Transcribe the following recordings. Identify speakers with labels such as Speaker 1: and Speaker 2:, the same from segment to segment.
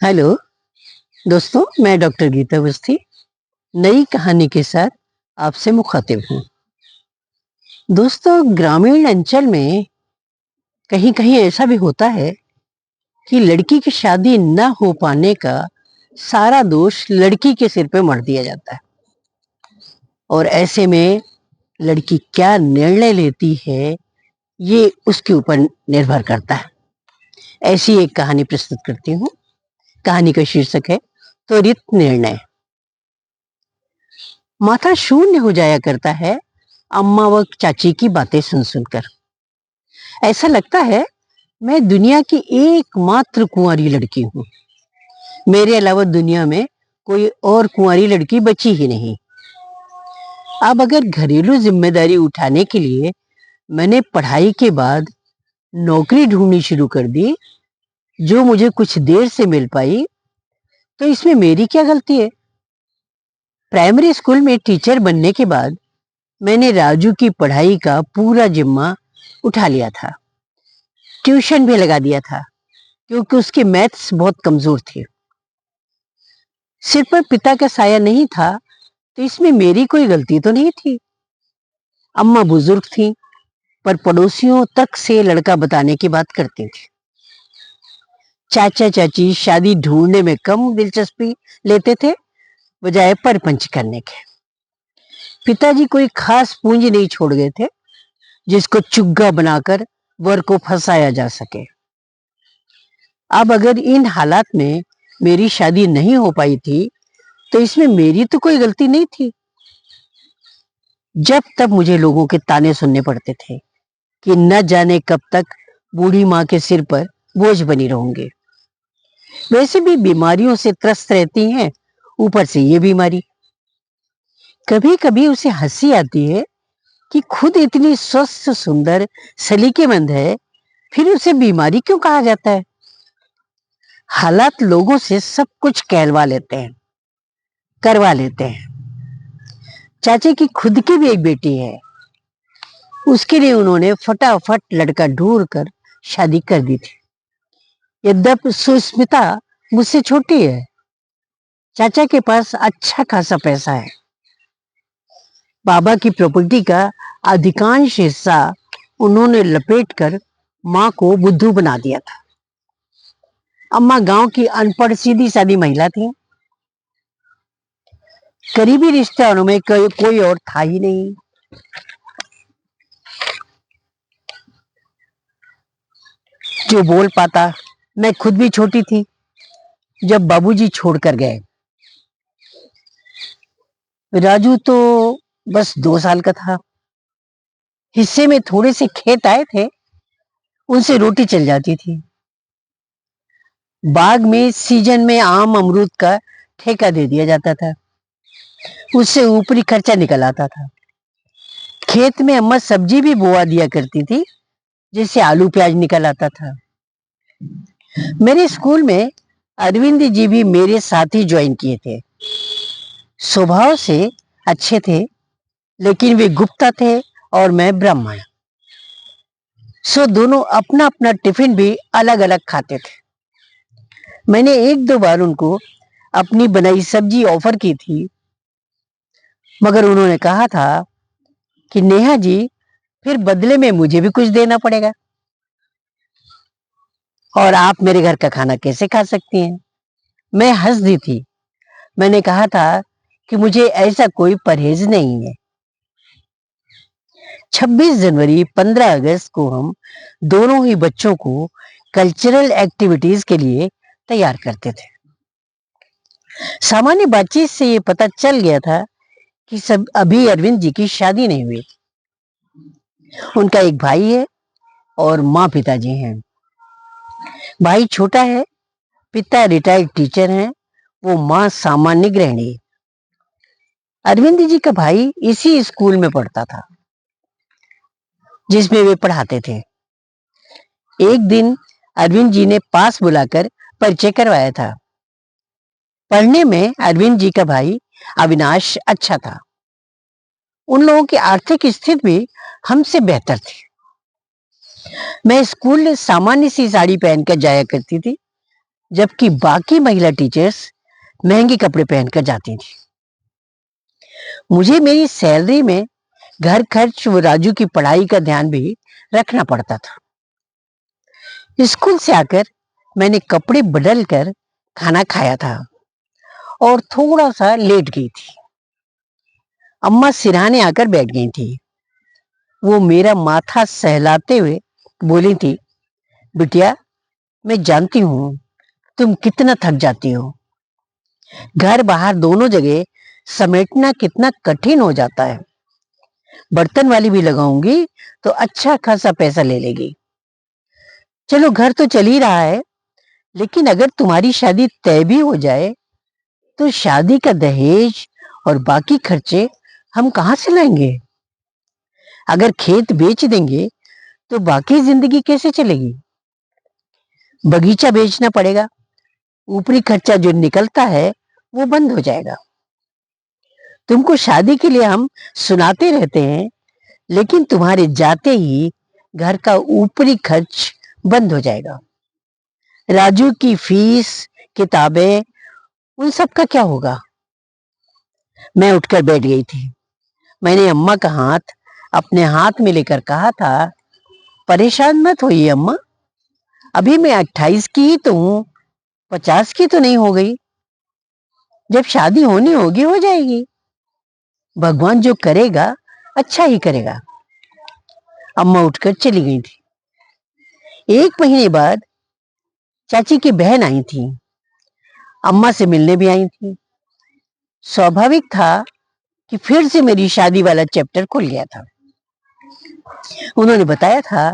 Speaker 1: Hello दोस्तों, मैं doctor Gita Awasthi नई कहानी के साथ आपसे मुखातिब हूँ। दोस्तों, ग्रामीण अंचल में कहीं कहीं ऐसा भी होता है कि लड़की की शादी न हो पाने का सारा दोष लड़की के सिर पे मढ़ दिया जाता है। और ऐसे में लड़की क्या निर्णय लेती है ये उसके ऊपर निर्भर करता है। ऐसी एक कहानी प्रस्तुत करती हूँ। कहानी का शीर्षक है त्वरित निर्णय। माथा शून्य हो जाया करता है अम्मा व चाची की बातें सुन सुनकर। ऐसा लगता है मैं दुनिया की एकमात्र कुंवारी लड़की हूँ। मेरे अलावा दुनिया में कोई और कुंवारी लड़की बची ही नहीं। अब अगर घरेलू जिम्मेदारी उठाने के लिए मैंने पढ़ाई के बाद नौकरी ढूंढनी शुरू कर दी, जो मुझे कुछ देर से मिल पाई, तो इसमें मेरी क्या गलती है? प्राइमरी स्कूल में टीचर बनने के बाद मैंने राजू की पढ़ाई का पूरा जिम्मा उठा लिया था। ट्यूशन भी लगा दिया था क्योंकि उसके मैथ्स बहुत कमजोर थे। सिर पर पिता का साया नहीं था, तो इसमें मेरी कोई गलती तो नहीं थी। अम्मा बुजुर्ग थी, पर पड़ोसियों तक से लड़का बताने की बात करती थी। चाचा चाची शादी ढूंढने में कम दिलचस्पी लेते थे बजाय परपंच करने के। पिताजी कोई खास पूंजी नहीं छोड़ गए थे जिसको चुग्गा बनाकर वर को फंसाया जा सके। अब अगर इन हालात में मेरी शादी नहीं हो पाई थी, तो इसमें मेरी तो कोई गलती नहीं थी। जब तब मुझे लोगों के ताने सुनने पड़ते थे कि न जाने कब तक बूढ़ी माँ के सिर पर बोझ बनी रहूंगी। वैसे भी बीमारियों से त्रस्त रहती हैं, ऊपर से ये बीमारी। कभी कभी उसे हंसी आती है कि खुद इतनी स्वस्थ सुंदर सलीकेमंद है, फिर उसे बीमारी क्यों कहा जाता है? हालात लोगों से सब कुछ कहलवा लेते हैं, करवा लेते हैं। चाचे की खुद की भी एक बेटी है। उसके लिए उन्होंने फटाफट लड़का ढूंढ कर शादी कर दी थी। यद्यपि सुस्मिता मुझसे छोटी है। चाचा के पास अच्छा खासा पैसा है। बाबा की प्रॉपर्टी का अधिकांश हिस्सा उन्होंने लपेट कर माँ को बुद्धू बना दिया था। अम्मा गांव की अनपढ़ सीधी सादी महिला थी। करीबी रिश्तेदारों में कोई और था ही नहीं जो बोल पाता। मैं खुद भी छोटी थी जब बाबूजी छोड़कर गए। राजू तो बस 2 साल का था। हिस्से में थोड़े से खेत आए थे, उनसे रोटी चल जाती थी। बाग में सीजन में आम अमरूद का ठेका दे दिया जाता था, उससे ऊपरी खर्चा निकल आता था। खेत में अम्मा सब्जी भी बोआ दिया करती थी, जिससे आलू प्याज निकल आता था। मेरे स्कूल में अरविंद जी भी मेरे साथ ही ज्वाइन किए थे। स्वभाव से अच्छे थे, लेकिन वे गुप्ता थे और मैं ब्राह्मण। सो दोनों अपना अपना टिफिन भी अलग अलग खाते थे। मैंने एक दो बार उनको अपनी बनाई सब्जी ऑफर की थी, मगर उन्होंने कहा था कि नेहा जी, फिर बदले में मुझे भी कुछ देना पड़ेगा और आप मेरे घर का खाना कैसे खा सकती हैं? मैं हंस दी थी। मैंने कहा था कि मुझे ऐसा कोई परहेज नहीं है। 26 जनवरी 15 अगस्त को हम दोनों ही बच्चों को कल्चरल एक्टिविटीज के लिए तैयार करते थे। सामान्य बातचीत से ये पता चल गया था कि सब अभी अरविंद जी की शादी नहीं हुई। उनका एक भाई है और माँ पिताजी हैं। भाई छोटा है, पिता रिटायर्ड टीचर हैं, वो माँ सामान्य गृहिणी है। अरविंद जी का भाई इसी स्कूल में पढ़ता था जिसमें वे पढ़ाते थे। एक दिन अरविंद जी ने पास बुलाकर परिचय करवाया था। पढ़ने में अरविंद जी का भाई अविनाश अच्छा था। उन लोगों की आर्थिक स्थिति भी हमसे बेहतर थी। मैं स्कूल सामान्य सी साड़ी पहनकर जाया करती थी। जबकि बाकी महिला टीचर्स महंगे कपड़े पहनकर जाती थी। मुझे मेरी सैलरी में घर खर्च व राजू की पढ़ाई का ध्यान भी रखना पड़ता था। स्कूल से आकर मैंने कपड़े बदल कर खाना खाया था और थोड़ा सा लेट गई थी। अम्मा सिरहाने आकर बैठ गई थी। वो मेरा माथा सहलाते हुए बोली थी, बिटिया, मैं जानती हूं तुम कितना थक जाती हो। घर बाहर दोनों जगह समेटना कितना कठिन हो जाता है। बर्तन वाली भी लगाऊंगी तो अच्छा खासा पैसा ले लेगी। चलो, घर तो चल ही रहा है, लेकिन अगर तुम्हारी शादी तय भी हो जाए तो शादी का दहेज और बाकी खर्चे हम कहां से लाएंगे? अगर खेत बेच देंगे तो बाकी जिंदगी कैसे चलेगी? बगीचा बेचना पड़ेगा। ऊपरी खर्चा जो निकलता है वो बंद हो जाएगा। तुमको शादी के लिए हम सुनाते रहते हैं, लेकिन तुम्हारे जाते ही घर का ऊपरी खर्च बंद हो जाएगा। राजू की फीस, किताबें, उन सब का क्या होगा? मैं उठकर बैठ गई थी। मैंने अम्मा का हाथ अपने हाथ में लेकर कहा था, परेशान मत होइए अम्मा, अभी मैं 28 की ही तो हूं, 50 की तो नहीं हो गई। जब शादी होनी होगी हो जाएगी। भगवान जो करेगा अच्छा ही करेगा। अम्मा उठकर चली गई थी। 1 महीने बाद चाची की बहन आई थी। अम्मा से मिलने भी आई थी। स्वाभाविक था कि फिर से मेरी शादी वाला चैप्टर खुल गया था। उन्होंने बताया था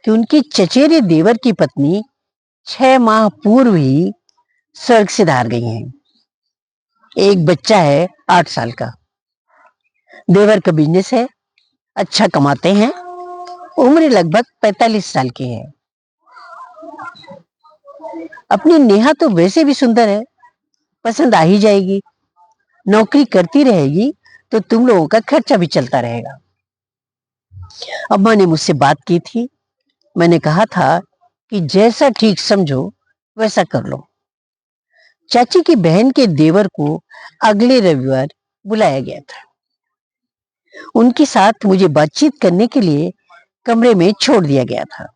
Speaker 1: कि उनके चचेरे देवर की पत्नी 6 माह पूर्व ही स्वर्ग से धार गई हैं। एक बच्चा है 8 साल का। देवर का बिजनेस है, अच्छा कमाते हैं। उम्र लगभग 45 साल की है। अपनी नेहा तो वैसे भी सुंदर है, पसंद आ ही जाएगी। नौकरी करती रहेगी तो तुम लोगों का खर्चा भी चलता रहेगा। अम्मा ने मुझसे बात की थी। मैंने कहा था कि जैसा ठीक समझो वैसा कर लो। चाची की बहन के देवर को अगले रविवार बुलाया गया था। उनके साथ मुझे बातचीत करने के लिए कमरे में छोड़ दिया गया था।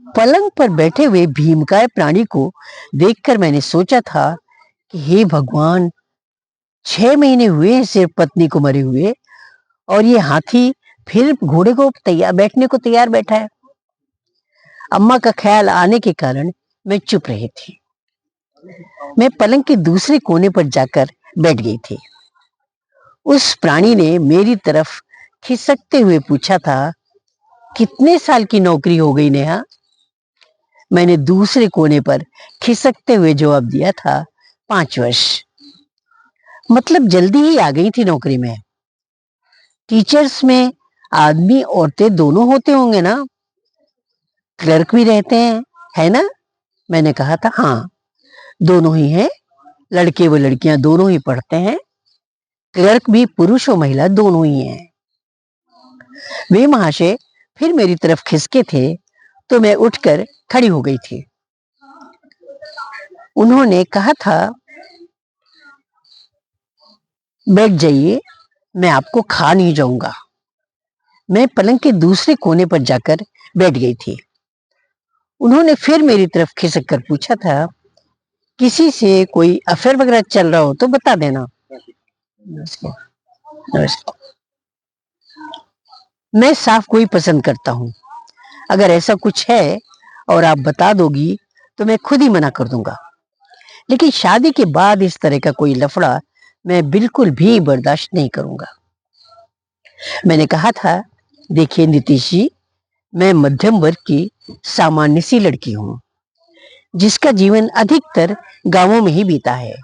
Speaker 1: पलंग पर बैठे हुए भीमकाय प्राणी को देखकर मैंने सोचा था कि हे भगवान, 6 महीने हुए हैं सिर्फ पत्नी को मरे हुए, और ये हाथी फिर घोड़े को तैयार बैठने को तैयार बैठा है। अम्मा का ख्याल आने के कारण मैं चुप रही थी। मैं पलंग के दूसरे कोने पर जाकर बैठ गई थी। उस प्राणी ने मेरी तरफ खिसकते हुए पूछा था, कितने साल की नौकरी हो गई नेहा? मैंने दूसरे कोने पर खिसकते हुए जवाब दिया था, 5 वर्ष। मतलब जल्दी ही आ गई थी नौकरी में। टीचर्स में आदमी औरतें दोनों होते होंगे ना? क्लर्क भी रहते हैं, है ना? मैंने कहा था, हाँ, दोनों ही हैं। लड़के व लड़कियां दोनों ही पढ़ते हैं। क्लर्क भी पुरुष और महिला दोनों ही हैं। वे महाशय फिर मेरी तरफ खिसके थे तो मैं उठकर खड़ी हो गई थी। उन्होंने कहा था, बैठ जाइए, मैं आपको खा नहीं जाऊंगा। मैं पलंग के दूसरे कोने पर जाकर बैठ गई थी। उन्होंने फिर मेरी तरफ खिसक कर पूछा था, किसी से कोई अफेयर वगैरह चल रहा हो तो बता देना। नमस्कार। नमस्कार। मैं साफ कोई पसंद करता हूं। अगर ऐसा कुछ है और आप बता दोगी तो मैं खुद ही मना कर दूंगा, लेकिन शादी के बाद इस तरह का कोई लफड़ा मैं बिल्कुल भी बर्दाश्त नहीं करूंगा। मैंने कहा था, देखिए नीतीश जी, मैं मध्यम वर्ग की सामान्य सी लड़की हूं, जिसका जीवन अधिकतर गांवों में ही बीता है।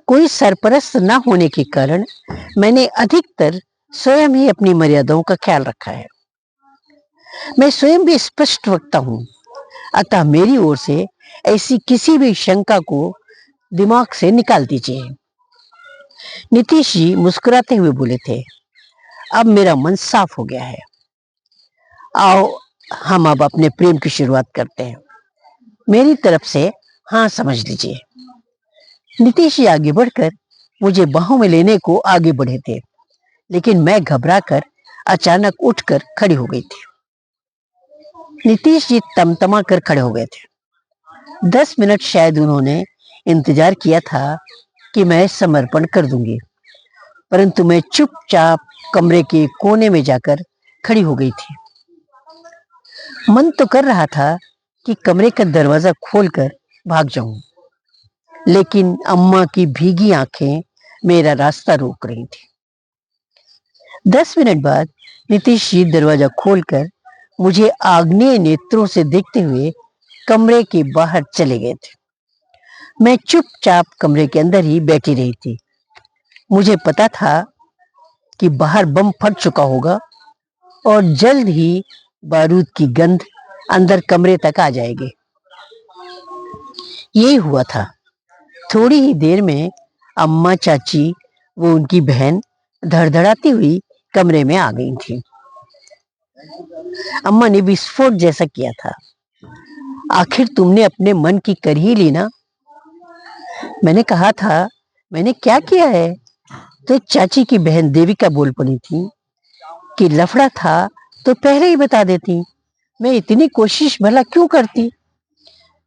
Speaker 1: कोई सरपरस्त न होने के कारण मैंने अधिकतर स्वयं ही अपनी मर्यादाओं का ख्याल रखा है। मैं स्वयं भी स्पष्ट वक्ता हूं, अतः मेरी ओर से ऐसी किसी भी शंका को दिमाग से निकाल दीजिए। नीतीश जी मुस्कुराते हुए बोले थे, अब मेरा मन साफ हो गया है। आओ हम अब अपने प्रेम की शुरुआत करते हैं। मेरी तरफ से हाँ समझ लीजिए। नीतीश जी आगे बढ़कर मुझे बाहों में लेने को आगे बढ़े थे, लेकिन मैं घबराकर अचानक उठकर खड़ी हो गई थी। नीतीश जी तमतमा कर खड़े हो गए थे। 10 मिनट शायद उन्होंने इंतजार किया था कि मैं समर्पण कर दूंगी, परंतु मैं चुपचाप कमरे के कोने में जाकर खड़ी हो गई थी। मन तो कर रहा था कि कमरे का दरवाजा खोलकर भाग जाऊं, लेकिन अम्मा की भीगी आंखें मेरा रास्ता रोक रही थी। 10 मिनट बाद नीतीश जी दरवाजा खोलकर मुझे आग्नेय नेत्रों से देखते हुए कमरे के बाहर चले गए थे। मैं चुपचाप कमरे के अंदर ही बैठी रही थी। मुझे पता था कि बाहर बम फट चुका होगा और जल्द ही बारूद की गंध अंदर कमरे तक आ जाएगी। यही हुआ था। थोड़ी ही देर में अम्मा, चाची वो उनकी बहन धड़धड़ाती हुई कमरे में आ गई थी। अम्मा ने विस्फोट जैसा किया था। आखिर तुमने अपने मन की कर ही ली ना? मैंने कहा था, मैंने क्या किया है? तो चाची की बहन देविका बोल पड़ी थी कि लफड़ा था तो पहले ही बता देती, मैं इतनी कोशिश भला क्यों करती?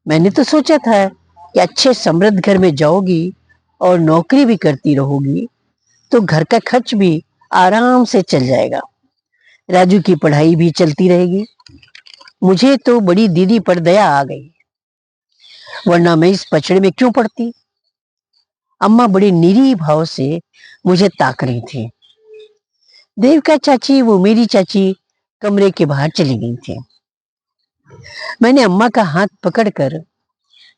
Speaker 1: मैंने तो सोचा था कि अच्छे समृद्ध घर में जाओगी और नौकरी भी करती रहोगी तो घर का खर्च भी आराम से चल जाएगा, राजू की पढ़ाई भी चलती रहेगी। मुझे तो बड़ी दीदी पर दया आ गई, वरना मैं इस पचड़े में क्यों पड़ती? अम्मा बड़ी निरीह भाव से मुझे ताक रही थी। देविका चाची, वो मेरी चाची, कमरे के बाहर चली गई थी। मैंने अम्मा का हाथ पकड़कर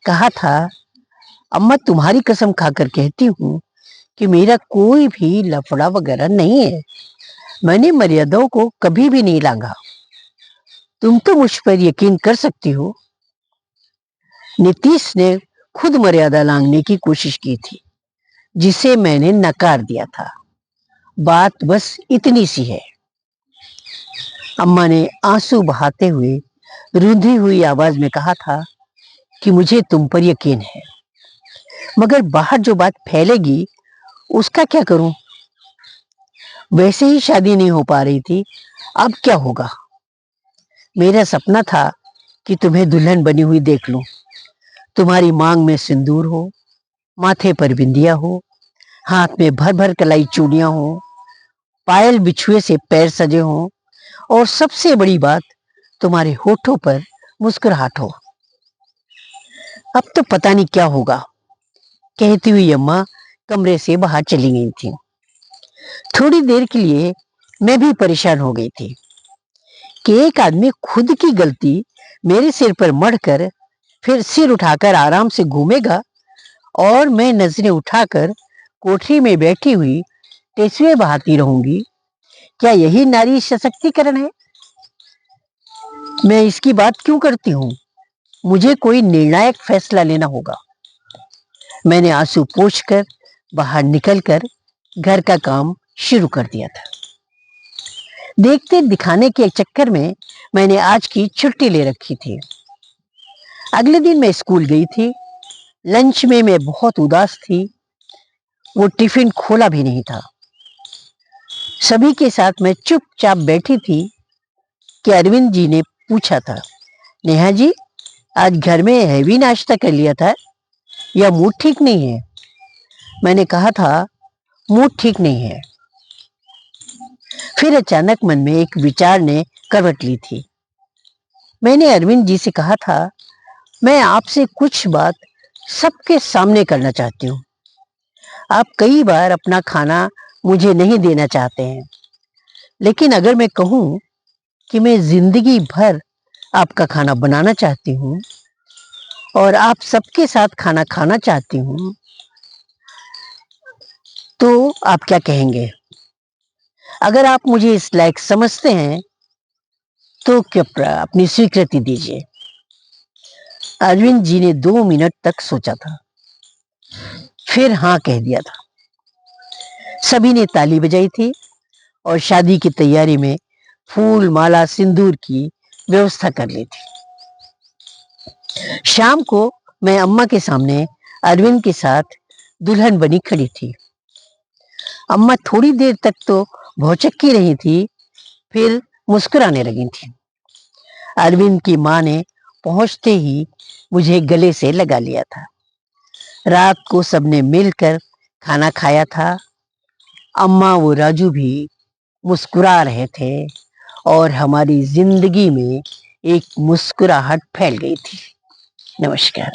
Speaker 1: कहा था, अम्मा तुम्हारी कसम खाकर कहती हूँ कि मेरा कोई भी लफड़ा वगैरह नहीं है। मैंने मर्यादाओं को कभी भी नहीं लांघा। तुम तो मुझ पर यकीन कर सकती हो। नीतीश ने खुद मर्यादा लांघने की कोशिश की थी, जिसे मैंने नकार दिया था। बात बस इतनी सी है। अम्मा ने आंसू बहाते हुए रूंधी हुई आवाज में कहा था कि मुझे तुम पर यकीन है, मगर बाहर जो बात फैलेगी उसका क्या करूं? वैसे ही शादी नहीं हो पा रही थी, अब क्या होगा? मेरा सपना था कि तुम्हें दुल्हन बनी हुई देख लूं। तुम्हारी मांग में सिंदूर हो, माथे पर बिंदिया हो, हाथ में भर भर कलाई चूड़ियां हो, पायल बिछुए से पैर सजे हों, और सबसे बड़ी बात, तुम्हारे होठों पर मुस्कुराहट हो। अब तो पता नहीं क्या होगा, कहती हुई अम्मा कमरे से बाहर चली गई थी। थोड़ी देर के लिए मैं भी परेशान हो गई थी कि एक आदमी खुद की गलती मेरे सिर पर मढ़कर फिर सिर उठाकर आराम से घूमेगा और मैं नजरें उठाकर कोठरी में बैठी हुई टेसुए बहाती रहूंगी। क्या यही नारी सशक्तिकरण है? मैं इसकी बात क्यों करती हूँ? मुझे कोई निर्णायक फैसला लेना होगा। मैंने आंसू पोंछकर बाहर निकलकर घर का काम शुरू कर दिया था। देखते दिखाने के चक्कर में मैंने आज की छुट्टी ले रखी थी। अगले दिन मैं स्कूल गई थी। लंच में मैं बहुत उदास थी। वो टिफिन खोला भी नहीं था। सभी के साथ मैं चुपचाप बैठी थी कि अरविंद जी ने पूछा था, नेहा जी, आज घर में हैवी नाश्ता कर लिया था या मूड ठीक नहीं है? मैंने कहा था, मूड ठीक नहीं है। फिर अचानक मन में एक विचार ने करवट ली थी। मैंने अरविंद जी से कहा था, मैं आपसे कुछ बात सबके सामने करना चाहती हूँ। आप कई बार अपना खाना मुझे नहीं देना चाहते हैं, लेकिन अगर मैं कहूँ कि मैं जिंदगी भर आपका खाना बनाना चाहती हूँ और आप सबके साथ खाना खाना चाहती हूँ, तो आप क्या कहेंगे? अगर आप मुझे इस लायक समझते हैं तो कृपया अपनी स्वीकृति दीजिए। अरविंद जी ने 2 मिनट तक सोचा था, फिर हाँ कह दिया था। सभी ने ताली बजाई थी और शादी की तैयारी में फूल, माला, सिंदूर की व्यवस्था कर ली थी। शाम को मैं अम्मा के सामने अरविंद के साथ दुल्हन बनी खड़ी थी। अम्मा थोड़ी देर तक तो भौचक्की रही थी, फिर मुस्कुराने लगी थी। अरविंद की माँ ने पहुंचते ही मुझे गले से लगा लिया था। रात को सबने मिलकर खाना खाया था। अम्मा वो राजू भी मुस्कुरा रहे थे और हमारी जिंदगी में एक मुस्कुराहट फैल गई थी। नमस्कार।